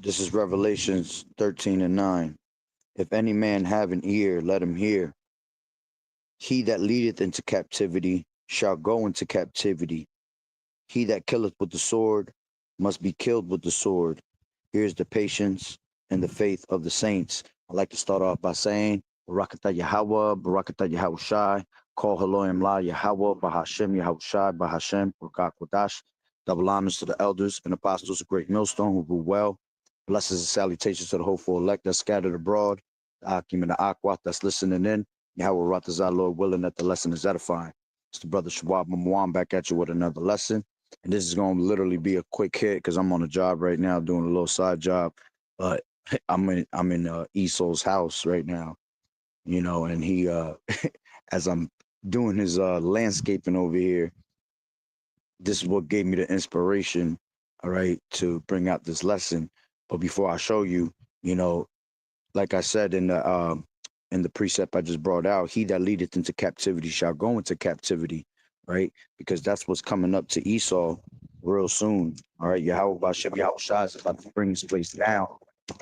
This is Revelations 13:9. If any man have an ear, let him hear. He that leadeth into captivity shall go into captivity. He that killeth with the sword must be killed with the sword. Here's the patience and the faith of the saints. I'd like to start off by saying, Barakatah Yahweh, Barakatah Yahushai, Call Elohim La Yahweh, Bahashem Yahushai, Bahashem, Barak Wadash. Double honors to the elders and apostles of Great Millstone who rule well. Blessings and salutations to the hopeful elect that's scattered abroad, the Akim and the Aquat that's listening in. Yahweh Ratazah, Lord willing that the lesson is edifying. It's the brother Shawab Mamwan back at you with another lesson. And this is going to literally be a quick hit because I'm on a job right now doing a little side job. But I'm in Esau's house right now, and he as I'm doing his landscaping over here, this is what gave me the inspiration, all right, to bring out this lesson. But before I show you, you know, like I said in the precept I just brought out, he that leadeth into captivity shall go into captivity, right? Because that's what's coming up to Esau real soon. All right. Yahweh Bashem Yahweh Shai is about to bring this place down,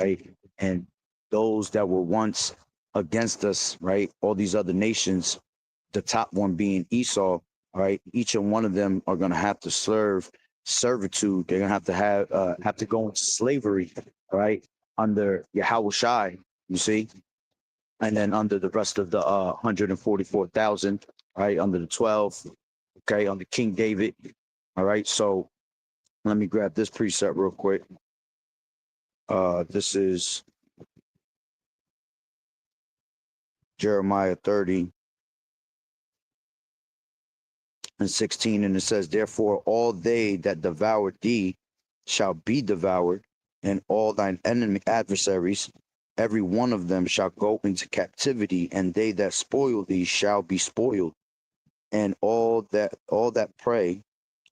right? And those that were once against us, right? All these other nations, the top one being Esau, all right, each and one of them are gonna have to serve servitude. They're gonna have to go into slavery, all right, under Yahweh Shai, you see, and then under the rest of the 144,000, right, under the 12, okay, under King David. All right, so let me grab this precept real quick. This is Jeremiah 30 and 16, and it says, therefore all they that devoured thee shall be devoured, and all thine enemy adversaries, every one of them shall go into captivity, and they that spoil thee shall be spoiled, and all that prey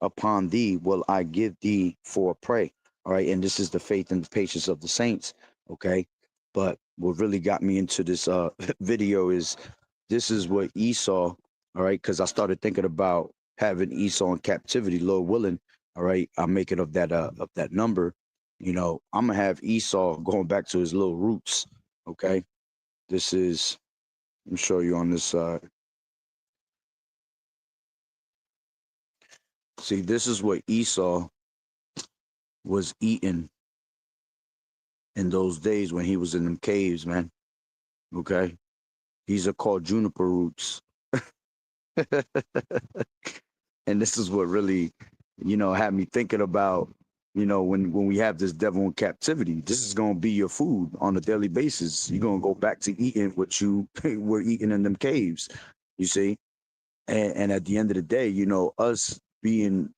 upon thee will I give thee for prey. All right, and this is the faith and the patience of the saints. Okay, but what really got me into this video is this is what Esau. All right, because I started thinking about having Esau in captivity, Lord willing. All right, I'm making of that number. I'm gonna have Esau going back to his little roots. Okay, this is. Let me show you on this side. See, this is what Esau was eating in those days when he was in them caves, man. Okay. These are called juniper roots. And this is what really, had me thinking about, when we have this devil in captivity, this is gonna be your food on a daily basis. You're gonna go back to eating what you were eating in them caves, you see? And at the end of the day, us being,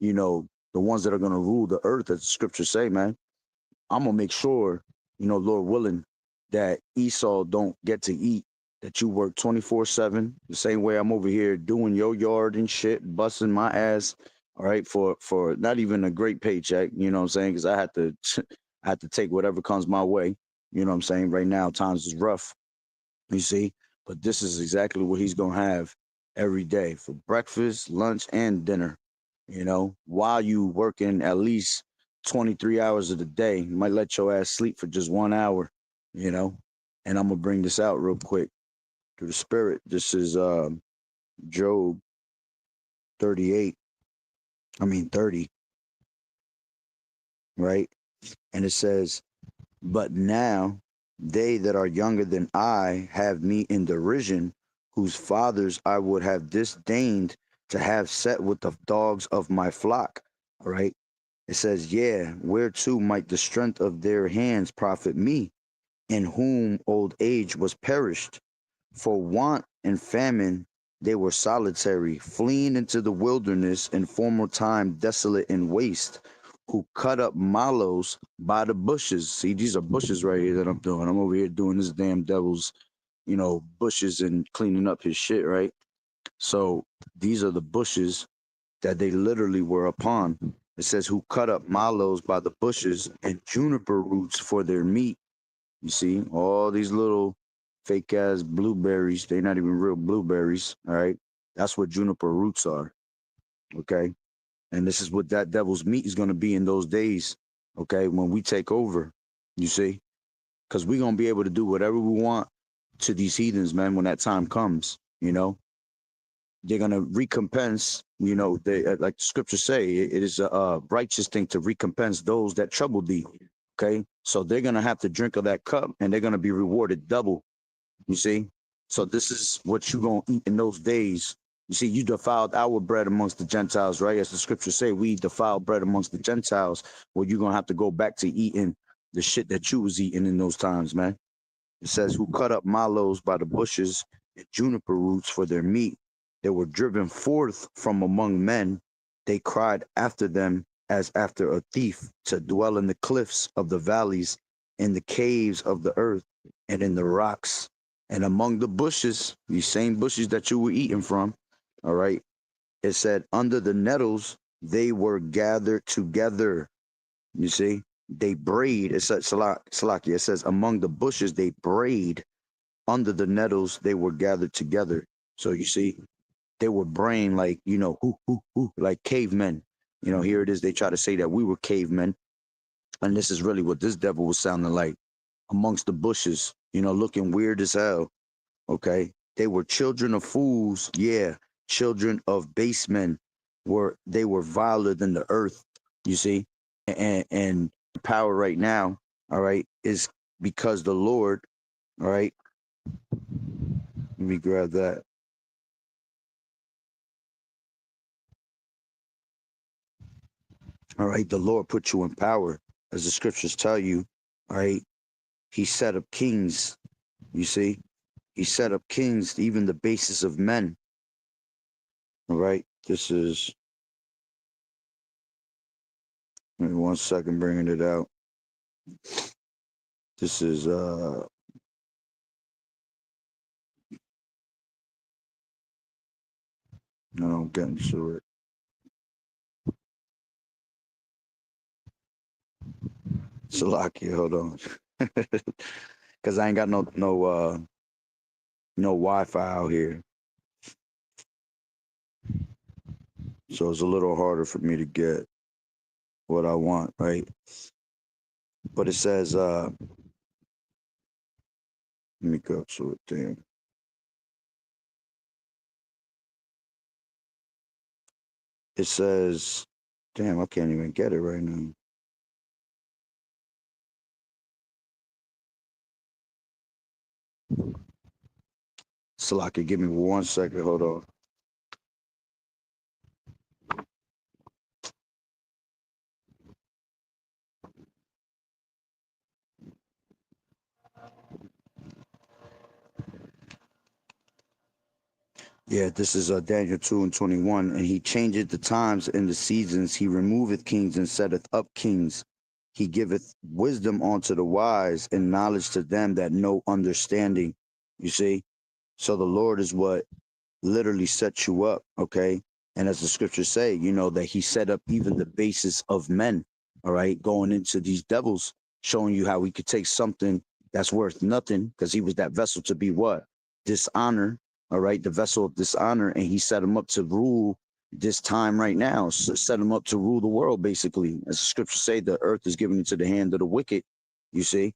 the ones that are gonna rule the earth, as the scriptures say, man, I'm gonna make sure, Lord willing, that Esau don't get to eat. That you work 24/7, the same way I'm over here doing your yard and shit, busting my ass. All right, for not even a great paycheck. You know what I'm saying? Because I had to, I had to take whatever comes my way. You know what I'm saying? Right now, times is rough. You see, but this is exactly what he's gonna have every day for breakfast, lunch, and dinner. While you working at least 23 hours of the day, you might let your ass sleep for just 1 hour. You know, and I'm gonna bring this out real quick through the spirit. This is Job 38. I mean 30, right? And it says, but now they that are younger than I have me in derision, whose fathers I would have disdained to have set with the dogs of my flock. All right. It says, yeah, whereto might the strength of their hands profit me, in whom old age was perished. For want and famine they were solitary, fleeing into the wilderness in former time desolate and waste, who cut up mallows by the bushes. See, these are bushes right here that I'm doing. I'm over here doing this damn devil's, bushes and cleaning up his shit, right? So these are the bushes that they literally were upon. It says, who cut up mallows by the bushes and juniper roots for their meat. You see, all these little fake ass blueberries, they're not even real blueberries. All right. That's what juniper roots are. Okay. And this is what that devil's meat is going to be in those days. Okay. When we take over. You see? Because we're going to be able to do whatever we want to these heathens, man, when that time comes, you know? They're going to recompense, you know, they, like the scriptures say, it is a righteous thing to recompense those that trouble thee. Okay. So they're going to have to drink of that cup and they're going to be rewarded double. You see? So this is what you're going to eat in those days. You see, you defiled our bread amongst the Gentiles, right? As the scriptures say, we defiled bread amongst the Gentiles. Well, you're going to have to go back to eating the shit that you was eating in those times, man. It says, who cut up mallows by the bushes and juniper roots for their meat. They were driven forth from among men. They cried after them as after a thief to dwell in the cliffs of the valleys, in the caves of the earth, and in the rocks, and among the bushes, these same bushes that you were eating from. All right. It said, under the nettles, they were gathered together. You see, they braid. It says Salakia. It says among the bushes they braid, under the nettles they were gathered together. So you see, they were braying like, you know, like cavemen. You know, here it is. They try to say that we were cavemen, and this is really what this devil was sounding like amongst the bushes. You know, looking weird as hell. Okay, they were children of fools. Yeah, children of base men. They were viler than the earth. You see, and power right now, all right, is because the Lord, all right. Let me grab that. All right, the Lord put you in power, as the scriptures tell you. All right, He set up kings. You see, He set up kings, even the basis of men. All right, this is. Give me 1 second, bringing it out. This is no, I'm getting to it. Salakia, hold on. Cause I ain't got no Wi-Fi out here. So it's a little harder for me to get what I want, right? But it says, let me go to it, damn. It says, damn, I can't even get it right now. Salaki, give me 1 second, hold on. Yeah, this is Daniel 2:21. And he changeth the times and the seasons. He removeth kings and setteth up kings. He giveth wisdom unto the wise and knowledge to them that know understanding. You see? So the Lord is what literally set you up, okay? And as the scriptures say, you know, that he set up even the basis of men, all right, going into these devils, showing you how he could take something that's worth nothing, because he was that vessel to be what? Dishonor, all right, the vessel of dishonor, and he set him up to rule this time right now, so set him up to rule the world, basically. As the scriptures say, the earth is given into the hand of the wicked, you see?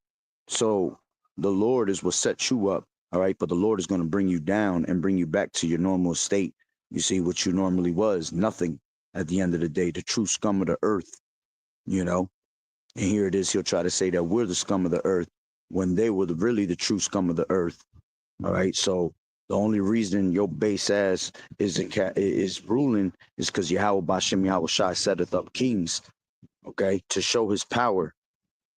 So the Lord is what sets you up. All right. But the Lord is going to bring you down and bring you back to your normal state. You see, what you normally was, nothing at the end of the day, the true scum of the earth, you know. And here it is. He'll try to say that we're the scum of the earth when they were really the true scum of the earth. All right. So the only reason your base ass is ruling is because Yahweh Bashem Yahweh Shai setteth up kings, okay, to show his power.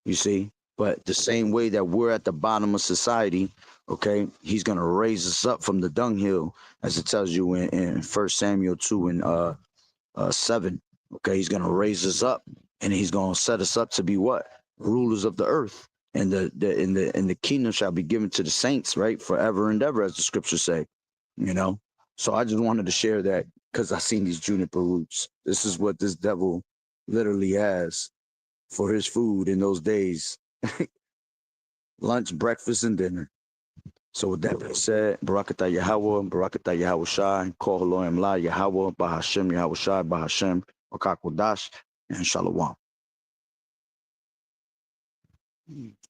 You see, but the same way that we're at the bottom of society, okay, he's gonna raise us up from the dunghill, as it tells you in 1 Samuel 2 and 7. Okay, he's gonna raise us up, and he's gonna set us up to be what? Rulers of the earth, and the kingdom shall be given to the saints, right, forever and ever, as the scriptures say. You know, so I just wanted to share that because I seen these juniper roots. This is what this devil literally has for his food in those days. Lunch, breakfast, and dinner. So with that being said, Barakatah Yahweh, Barakatah Yahweh Shai, Kol Elohim La Yahweh, Bahashem Yahweh Shai, Bahashem, Okakwadash, and Shalom. Mm.